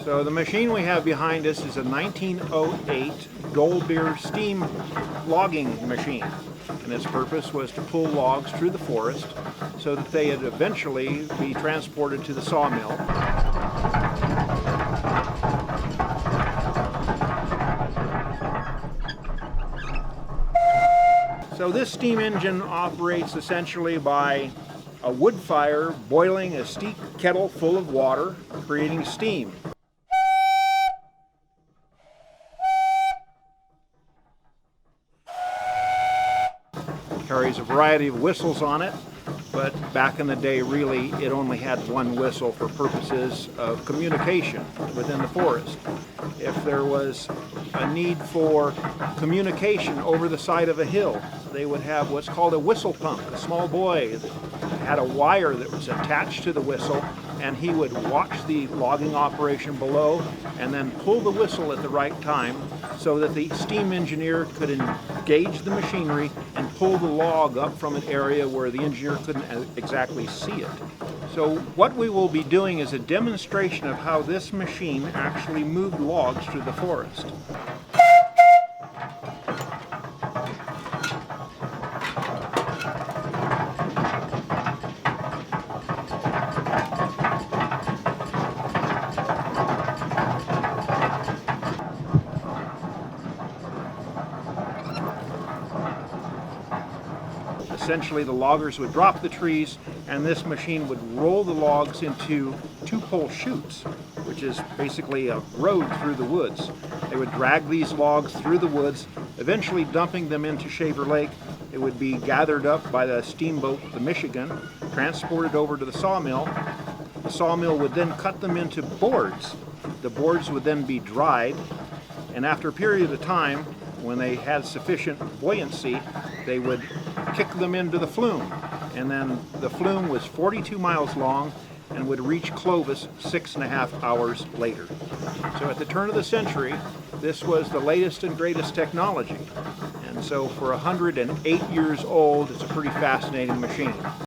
So the machine we have behind us is a 1908 Goldbeer steam logging machine. And its purpose was to pull logs through the forest so that they would eventually be transported to the sawmill. So this steam engine operates essentially by a wood fire boiling a steep kettle full of water, creating steam. It carries a variety of whistles on it, but back in the day really it only had one whistle for purposes of communication within the forest. If there was a need for communication over the side of a hill, they would have what's called a whistle pump. A small boy that had a wire that was attached to the whistle, and he would watch the logging operation below and then pull the whistle at the right time so that the steam engineer could engage the machinery and pull the log up from an area where the engineer couldn't exactly see it. So what we will be doing is a demonstration of how this machine actually moved logs through the forest. Essentially, the loggers would drop the trees, and this machine would roll the logs into two-pole chutes, which is basically a road through the woods. They would drag these logs through the woods, eventually dumping them into Shaver Lake. It would be gathered up by the steamboat, the Michigan, transported over to the sawmill. The sawmill would then cut them into boards. The boards would then be dried, and after a period of time, when they had sufficient buoyancy, they would kick them into the flume. And then the flume was 42 miles long and would reach Clovis 6.5 hours later. So at the turn of the century, this was the latest and greatest technology. And so for 108 years old, it's a pretty fascinating machine.